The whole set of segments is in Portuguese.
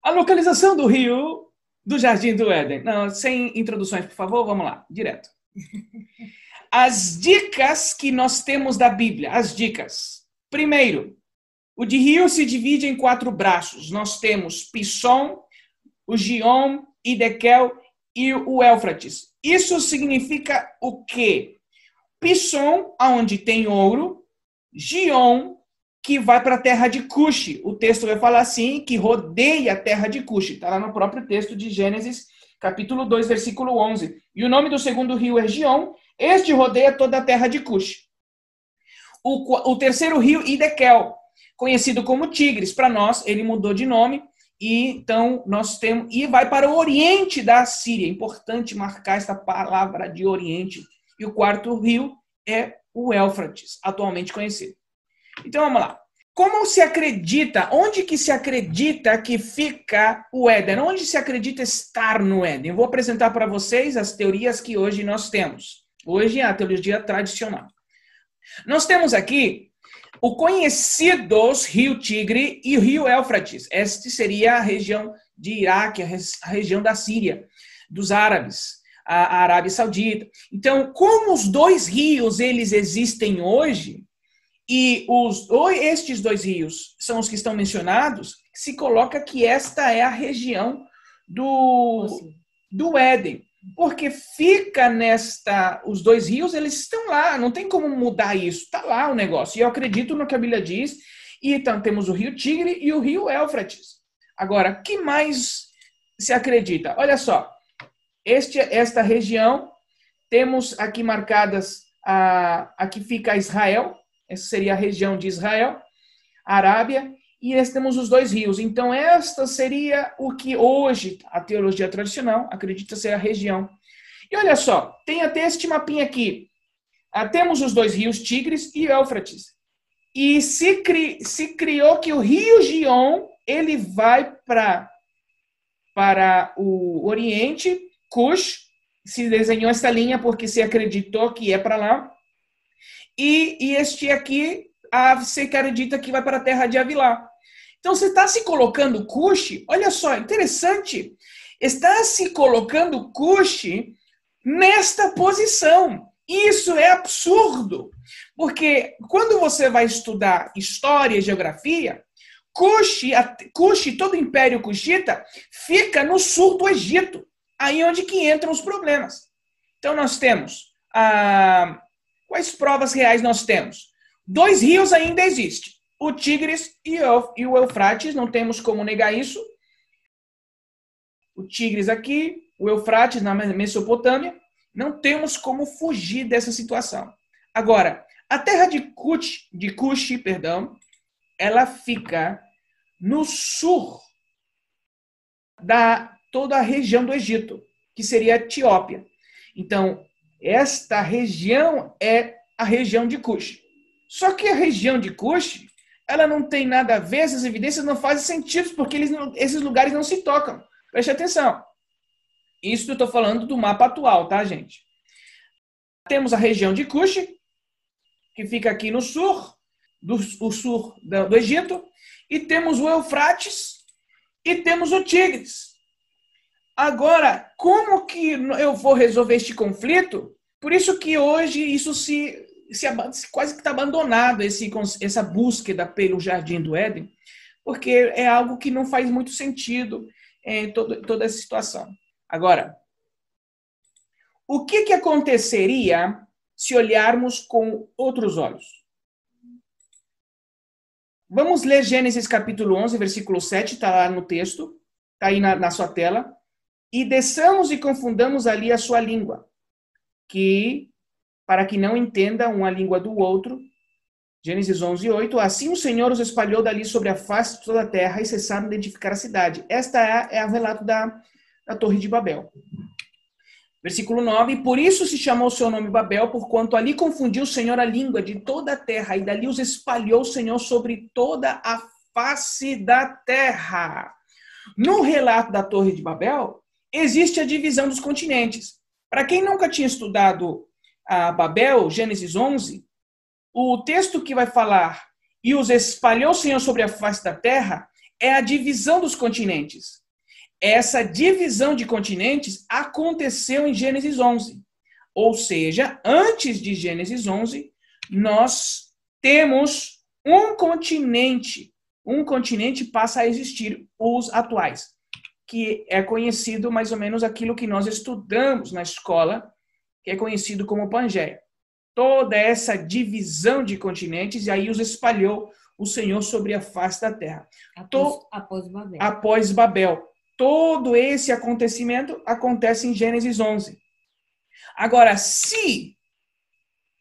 A localização do rio do Jardim do Éden. Não, sem introduções, por favor, vamos lá, direto. As dicas que nós temos da Bíblia, as dicas. Primeiro, o de rio se divide em 4 braços. Nós temos Pison, o Gion, Idekel e o Éufrates. Isso significa o quê? Pison, onde tem ouro, Gion, que vai para a terra de Cuxi. O texto vai falar assim, que rodeia a terra de Cuxi. Está lá no próprio texto de Gênesis, capítulo 2, versículo 11. E o nome do segundo rio é Gion. Este rodeia toda a terra de Cuxi. O terceiro rio, Idekel, conhecido como Tigres. Para nós, ele mudou de nome. E então nós temos. E vai para o oriente da Síria. É importante marcar essa palavra de oriente. E o quarto rio é o Éufrates, atualmente conhecido. Então vamos lá. Como se acredita, onde que se acredita que fica o Éden? Onde se acredita estar no Éden? Eu vou apresentar para vocês as teorias que hoje nós temos. Hoje é a teologia tradicional. Nós temos aqui o conhecidos Rio Tigre e o Rio Éufrates. Este seria a região de Iraque, a região da Síria, dos árabes, a Arábia Saudita. Então, como os dois rios eles existem hoje, e estes 2 rios são os que estão mencionados, se coloca que esta é a região do Éden. Porque fica os 2 rios, eles estão lá, não tem como mudar isso, está lá o negócio. E eu acredito no que a Bíblia diz, e então temos o rio Tigre e o rio Éufrates. Agora, o que mais se acredita? Olha só, esta região, temos aqui marcadas, aqui fica Israel, essa seria a região de Israel, Arábia, e temos os 2 rios. Então, esta seria o que hoje a teologia tradicional acredita ser a região. E olha só, tem até este mapinha aqui. Temos os 2 rios, Tigres e Éufrates. E se criou que o rio Gion, ele vai para o Oriente, Cush, se desenhou essa linha porque se acreditou que é para lá. E este aqui, você acredita que vai para a terra de Avilá. Então, você está se colocando Cuxi, olha só, interessante, está se colocando Cuxi nesta posição. Isso é absurdo, porque quando você vai estudar história e geografia, Cuxi, todo o Império Cuxita, fica no sul do Egito, aí onde que entram os problemas. Então, nós temos quais provas reais nós temos? 2 rios ainda existem. O Tigres e o Eufrates, não temos como negar isso. O Tigres aqui, o Eufrates na Mesopotâmia. Não temos como fugir dessa situação. Agora, a terra de Cuxi, ela fica no sul da toda a região do Egito, que seria a Etiópia. Então, esta região é a região de Cuxi. Só que a região de Cuxi, ela não tem nada a ver, essas evidências não fazem sentido, porque esses lugares não se tocam. Preste atenção. Isso eu estou falando do mapa atual, tá, gente? Temos a região de Cuxi, que fica aqui no sul, do Egito, e temos o Eufrates, e temos o Tigres. Agora, como que eu vou resolver este conflito? Por isso que hoje isso quase que está abandonado, essa búsqueda pelo Jardim do Éden, porque é algo que não faz muito sentido em toda essa situação. Agora, o que aconteceria se olharmos com outros olhos? Vamos ler Gênesis capítulo 11, versículo 7, está lá no texto, está aí na sua tela. E desçamos e confundamos ali a sua língua, para que não entenda uma língua do outro. Gênesis 11, 8. Assim o Senhor os espalhou dali sobre a face de toda a terra e cessaram de edificar a cidade. Esta é o relato da Torre de Babel. Versículo 9. Por isso se chamou o seu nome Babel, porquanto ali confundiu o Senhor a língua de toda a terra, e dali os espalhou o Senhor sobre toda a face da terra. No relato da Torre de Babel, existe a divisão dos continentes. Para quem nunca tinha estudado a Babel, Gênesis 11, o texto que vai falar e os espalhou o Senhor sobre a face da terra é a divisão dos continentes. Essa divisão de continentes aconteceu em Gênesis 11. Ou seja, antes de Gênesis 11, nós temos um continente. Um continente passa a existir, os atuais, que é conhecido mais ou menos aquilo que nós estudamos na escola, que é conhecido como Pangeia. Toda essa divisão de continentes, e aí os espalhou o Senhor sobre a face da terra. Após Babel. Após Babel. Todo esse acontecimento acontece em Gênesis 11. Agora, se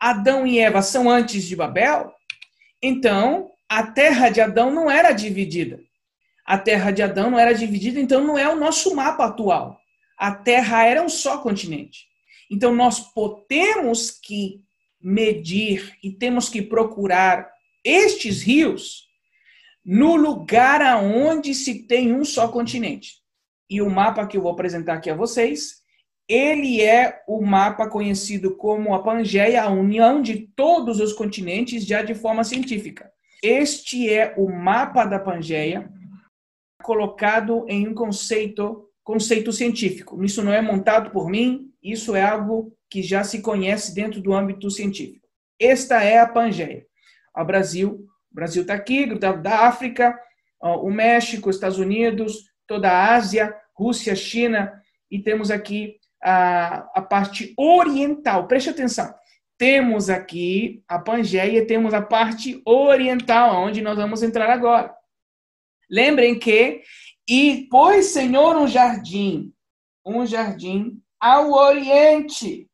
Adão e Eva são antes de Babel, então a terra de Adão não era dividida. A terra de Adão não era dividida, então não é o nosso mapa atual. A terra era um só continente. Então nós temos que medir e temos que procurar estes rios no lugar aonde se tem um só continente. E o mapa que eu vou apresentar aqui a vocês, ele é o mapa conhecido como a Pangeia, a união de todos os continentes já de forma científica. Este é o mapa da Pangeia, colocado em um conceito científico. Isso não é montado por mim, isso é algo que já se conhece dentro do âmbito científico. Esta é a Pangeia. O Brasil está aqui, da África, o México, os Estados Unidos, toda a Ásia, Rússia, China, e temos aqui a parte oriental. Preste atenção. Temos aqui a Pangeia, temos a parte oriental, onde nós vamos entrar agora. Lembrem que, e pôs Senhor um jardim ao oriente,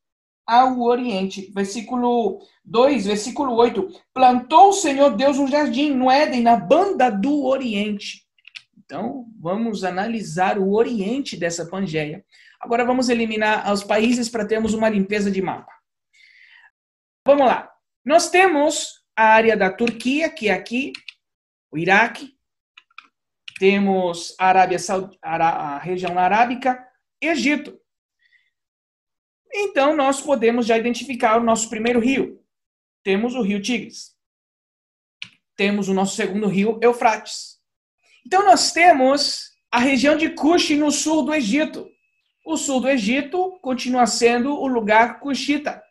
versículo 2, versículo 8, plantou o Senhor Deus um jardim no Éden, na banda do oriente. Então, vamos analisar o oriente dessa Pangeia. Agora vamos eliminar os países para termos uma limpeza de mapa. Vamos lá. Nós temos a área da Turquia, que é aqui, o Iraque. Temos a Arábia Saudita, a região arábica, Egito. Então, nós podemos já identificar o nosso primeiro rio. Temos o rio Tigres. Temos o nosso segundo rio, Eufrates. Então, nós temos a região de Cush no sul do Egito. O sul do Egito continua sendo o lugar cuxita.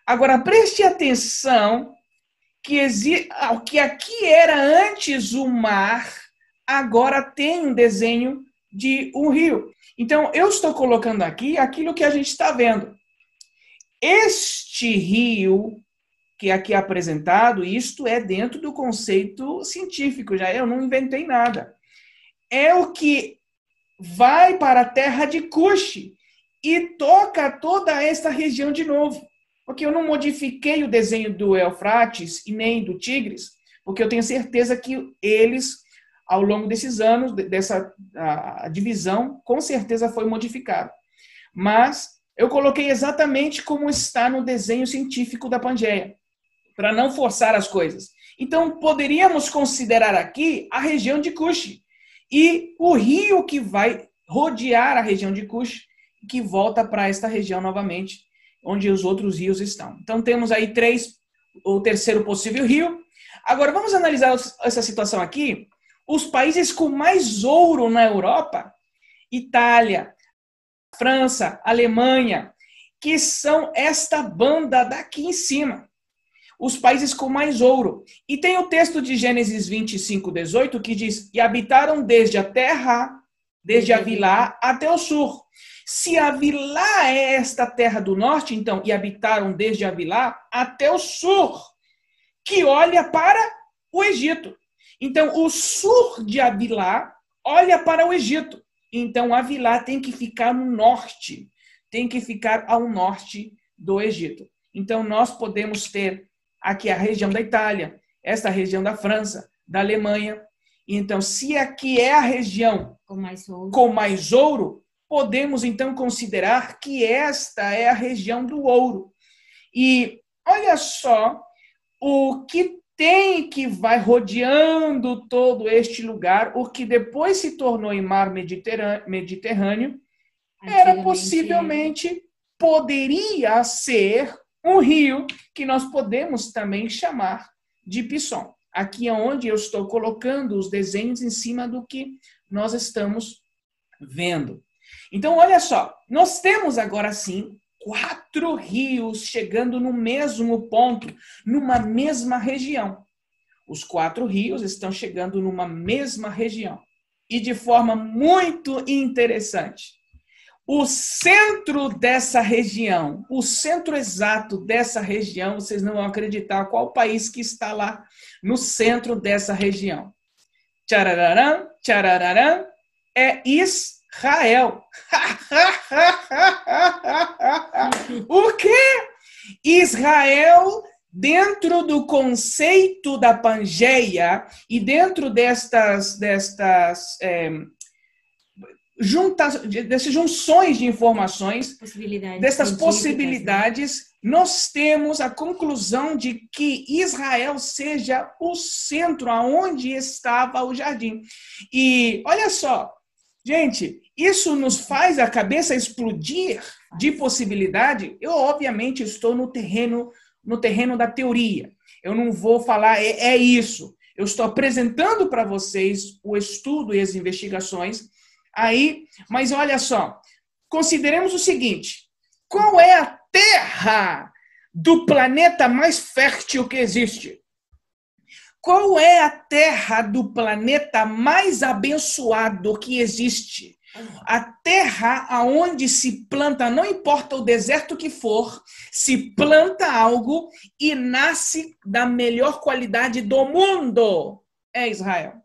Agora, preste atenção que aqui era antes o mar, agora tem um desenho de um rio. Então, eu estou colocando aqui aquilo que a gente está vendo. Este rio que aqui é apresentado, isto é dentro do conceito científico, já eu não inventei nada. É o que vai para a terra de Cush e toca toda esta região de novo. Porque eu não modifiquei o desenho do Eufrates e nem do Tigres, porque eu tenho certeza que eles, ao longo desses anos, dessa a divisão, com certeza foi modificada. Mas eu coloquei exatamente como está no desenho científico da Pangeia, para não forçar as coisas. Então, poderíamos considerar aqui a região de Cush e o rio que vai rodear a região de Cush, que volta para esta região novamente, onde os outros rios estão. Então, temos aí o terceiro possível rio. Agora, vamos analisar essa situação aqui. Os países com mais ouro na Europa, Itália, França, Alemanha, que são esta banda daqui em cima. Os países com mais ouro. E tem o texto de Gênesis 25, 18, que diz, e habitaram desde a terra, desde Avilá até o sul. Se Avilá é esta terra do norte, então, e habitaram desde Avilá até o sul, que olha para o Egito. Então, o sul de Avilá olha para o Egito. Então, Avilá tem que ficar no norte, tem que ficar ao norte do Egito. Então, nós podemos ter aqui a região da Itália, esta região da França, da Alemanha. Então, se aqui é a região com mais ouro, podemos então considerar que esta é a região do ouro. E olha só o que tem que vai rodeando todo este lugar, o que depois se tornou em mar Mediterrâneo, era possivelmente, poderia ser um rio que nós podemos também chamar de Pison. Aqui é onde eu estou colocando os desenhos em cima do que nós estamos vendo. Então, olha só, nós temos agora sim 4 rios chegando no mesmo ponto, numa mesma região. Os 4 rios estão chegando numa mesma região. E de forma muito interessante. O centro dessa região, o centro exato dessa região, vocês não vão acreditar qual país que está lá no centro dessa região. Tcharararã, tcharararã, é Israel. O quê? Israel, dentro do conceito da Pangeia e dentro dessas junções de informações, dessas possibilidades, nós temos a conclusão de que Israel seja o centro aonde estava o jardim. E olha só, gente, isso nos faz a cabeça explodir de possibilidade. Eu, obviamente, estou no terreno da teoria. Eu não vou falar, é isso. Eu estou apresentando para vocês o estudo e as investigações aí, mas olha só, consideremos o seguinte: qual é a terra do planeta mais fértil que existe? Qual é a terra do planeta mais abençoado que existe? A terra aonde se planta, não importa o deserto que for, se planta algo e nasce da melhor qualidade do mundo. É Israel.